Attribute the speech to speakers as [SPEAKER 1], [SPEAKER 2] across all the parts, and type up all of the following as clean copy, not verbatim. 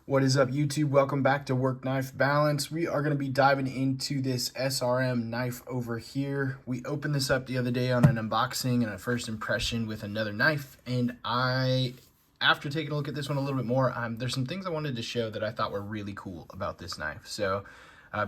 [SPEAKER 1] What is up, YouTube? Welcome back to Work Knife Balance. We are going to be diving into this SRM knife over here. We opened this up the other day on an unboxing and a first impression with another knife, and after taking a look at this one a little bit more, there's some things I wanted to show that I thought were really cool about this knife. So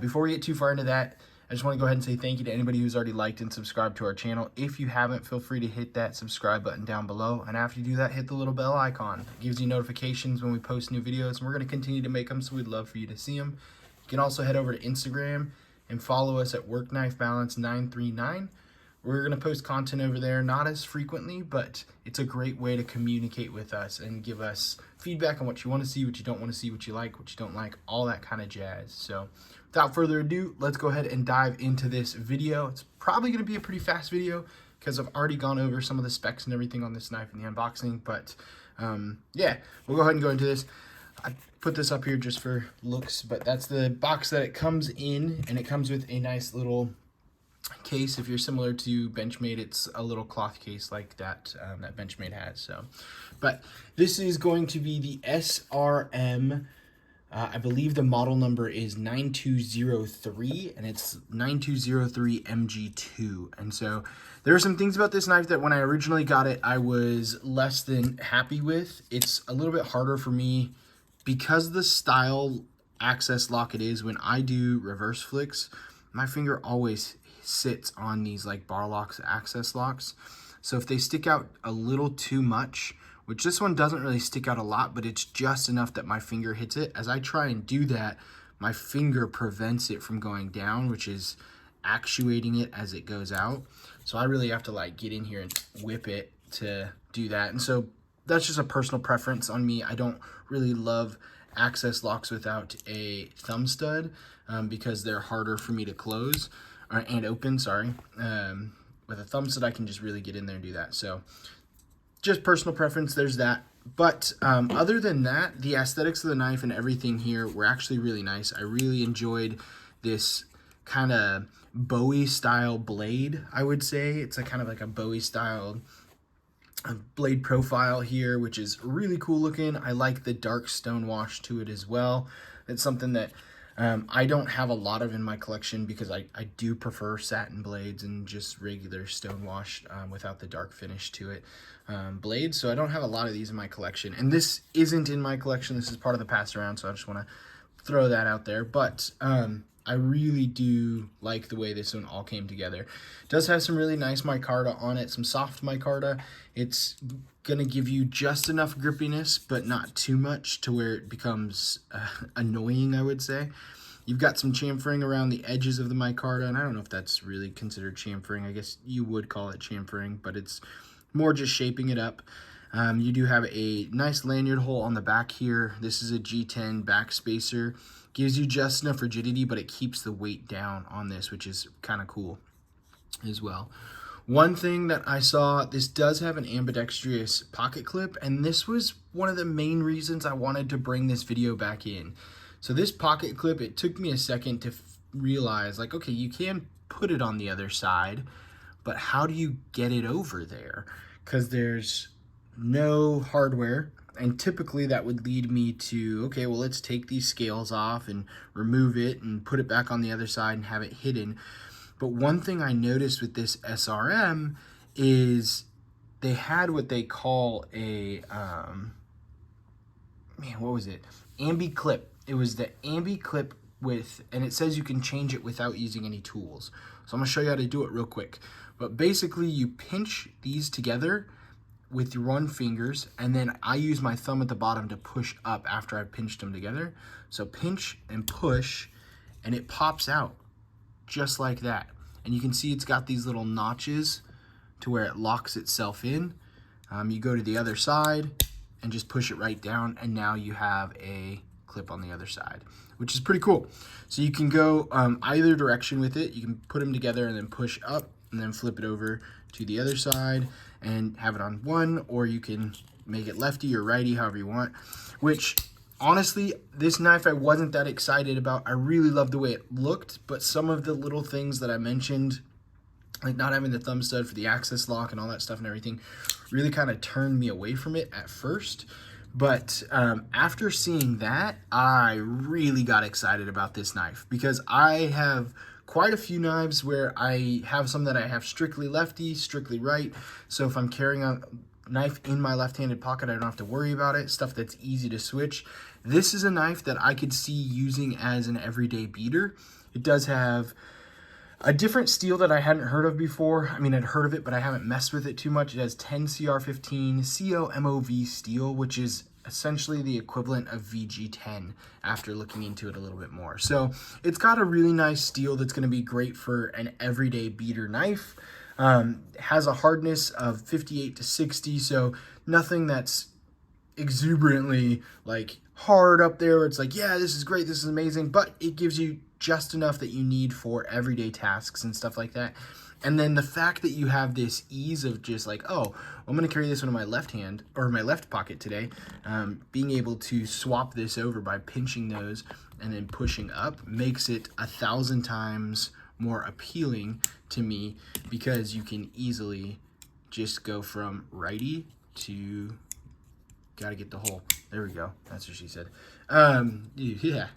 [SPEAKER 1] before we get too far into that, I just want to go ahead and say thank you to anybody who's already liked and subscribed to our channel. If you haven't, feel free to hit that subscribe button down below. And after you do that, hit the little bell icon. It gives you notifications when we post new videos, and we're going to continue to make them, so we'd love for you to see them. You can also head over to Instagram and follow us at WorkKnifeBalance939. We're going to post content over there, not as frequently, but it's a great way to communicate with us and give us feedback on what you want to see, what you don't want to see, what you like, what you don't like, all that kind of jazz. So without further ado, let's go ahead and dive into this video. It's probably going to be a pretty fast video because I've already gone over some of the specs and everything on this knife in the unboxing, but yeah, we'll go ahead and go into this. I put this up here just for looks, but that's the box that it comes in, and it comes with a nice little case. If you're similar to Benchmade, it's a little cloth case like that that Benchmade has. So, but this is going to be the SRM. I believe the model number is 9203, and it's 9203 MG2. And so there are some things about this knife that when I originally got it, I was less than happy with. It's a little bit harder for me because the style access lock it is. When I do reverse flicks, my finger always sits on these like bar locks, access locks. So if they stick out a little too much, which this one doesn't really stick out a lot, but it's just enough that my finger hits it. As I try and do that, my finger prevents it from going down, which is actuating it as it goes out. So I really have to like get in here and whip it to do that. And so that's just a personal preference on me. I don't really love access locks without a thumb stud because they're harder for me to close and open, sorry. With a thumb stud, I can just really get in there and do that. So just personal preference, there's that. But other than that, the aesthetics of the knife and everything here were actually really nice. I really enjoyed this kind of Bowie style blade, I would say. It's a kind of like a Bowie style blade profile here, which is really cool looking. I like the dark stone wash to it as well. It's something that I don't have a lot of in my collection because I do prefer satin blades and just regular stone wash without the dark finish to it blades. So I don't have a lot of these in my collection. And this isn't in my collection. This is part of the pass around, so I just want to throw that out there. But I really do like the way this one all came together. It does have some really nice micarta on it, some soft micarta. It's gonna give you just enough grippiness, but not too much to where it becomes annoying, I would say. You've got some chamfering around the edges of the micarta, and I don't know if that's really considered chamfering. I guess you would call it chamfering, but it's more just shaping it up. You do have a nice lanyard hole on the back here. This is a G10 back spacer. Gives you just enough rigidity, but it keeps the weight down on this, which is kind of cool as well. One thing that I saw, this does have an ambidextrous pocket clip, and this was one of the main reasons I wanted to bring this video back in. So this pocket clip, it took me a second to realize, like, okay, you can put it on the other side, but how do you get it over there? Because there's no hardware, and typically that would lead me to, okay, well, let's take these scales off and remove it and put it back on the other side and have it hidden. But one thing I noticed with this SRM is they had what they call a, what was it? Ambi clip. It was the Ambi clip with, and it says you can change it without using any tools. So I'm gonna show you how to do it real quick. But basically you pinch these together with your one fingers, and then I use my thumb at the bottom to push up after I've pinched them together. So pinch and push, and it pops out just like that. And you can see it's got these little notches to where it locks itself in. You go to the other side and just push it right down, and now you have a clip on the other side, which is pretty cool. So you can go either direction with it. You can put them together and then push up and then flip it over to the other side and have it on one, or you can make it lefty or righty, however you want, which honestly, this knife I wasn't that excited about. I really loved the way it looked, but some of the little things that I mentioned, like not having the thumb stud for the access lock and all that stuff and everything, really kind of turned me away from it at first. But after seeing that, I really got excited about this knife because I have quite a few knives where I have some that I have strictly lefty, strictly right. So if I'm carrying a knife in my left-handed pocket, I don't have to worry about it, stuff that's easy to switch. This is a knife that I could see using as an everyday beater. It does have a different steel that I hadn't heard of before. I mean, I'd heard of it, but I haven't messed with it too much. It has 10CR15 COMOV steel, which is essentially the equivalent of VG10 after looking into it a little bit more. So it's got a really nice steel that's going to be great for an everyday beater knife. Has a hardness of 58 to 60, so nothing that's exuberantly like hard up there where it's like, yeah, this is great, this is amazing, but it gives you just enough that you need for everyday tasks and stuff like that. And then the fact that you have this ease of just like, oh, I'm going to carry this one in my left hand or my left pocket today, being able to swap this over by pinching those and then pushing up makes it 1,000 times more appealing to me, because you can easily just go from righty to, gotta get the hole. There we go. That's what she said. Yeah.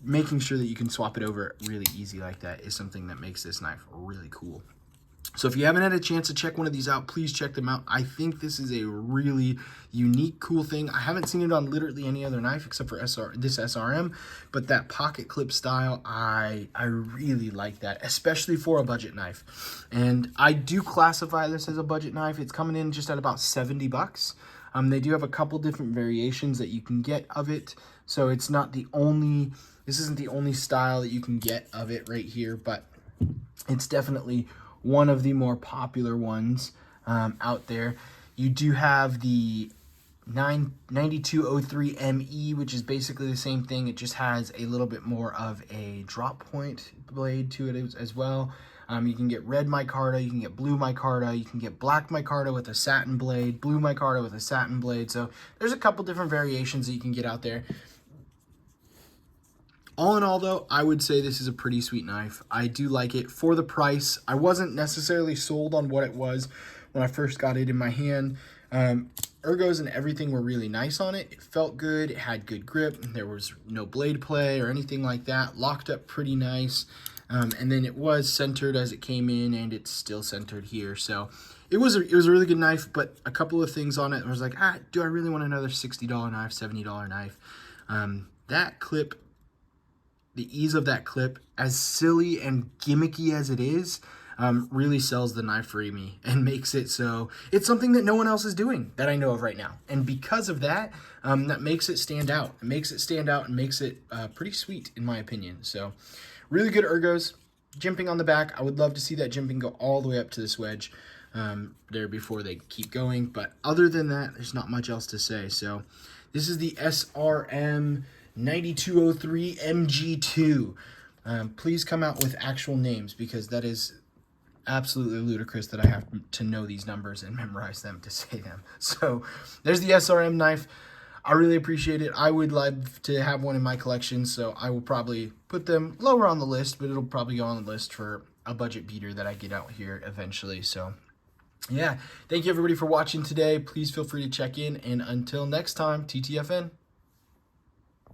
[SPEAKER 1] Making sure that you can swap it over really easy like that is something that makes this knife really cool. So if you haven't had a chance to check one of these out, please check them out. I think this is a really unique, cool thing. I haven't seen it on literally any other knife except for this SRM, but that pocket clip style, I really like that, especially for a budget knife. And I do classify this as a budget knife. It's coming in just at about 70 bucks. They do have a couple different variations that you can get of it. So it's not the only, this isn't the only style that you can get of it right here, but it's definitely one of the more popular ones out there. You do have the 9203 ME, which is basically the same thing. It just has a little bit more of a drop point blade to it as well. You can get red micarta, you can get blue micarta, you can get black micarta with a satin blade, blue micarta with a satin blade. So there's a couple different variations that you can get out there. All in all, though, I would say this is a pretty sweet knife. I do like it for the price. I wasn't necessarily sold on what it was when I first got it in my hand. Ergos and everything were really nice on it. It felt good. It had good grip. There was no blade play or anything like that. Locked up pretty nice. And then it was centered as it came in, and it's still centered here. So it was a really good knife, but a couple of things on it. I was like, do I really want another $60 knife, $70 knife? That clip, the ease of that clip, as silly and gimmicky as it is, really sells the knife for me and makes it so it's something that no one else is doing that I know of right now. And because of that, that makes it stand out. It makes it stand out and makes it pretty sweet, in my opinion. So really good ergos. Jimping on the back. I would love to see that jimping go all the way up to this wedge there before they keep going. But other than that, there's not much else to say. So this is the SRM 9203 MG2. Please come out with actual names, because that is absolutely ludicrous that I have to know these numbers and memorize them to say them. So there's the SRM knife. I really appreciate it. I would love to have one in my collection, so I will probably put them lower on the list, but it'll probably go on the list for a budget beater that I get out here eventually. So yeah, thank you everybody for watching today. Please feel free to check in, and until next time, TTFN.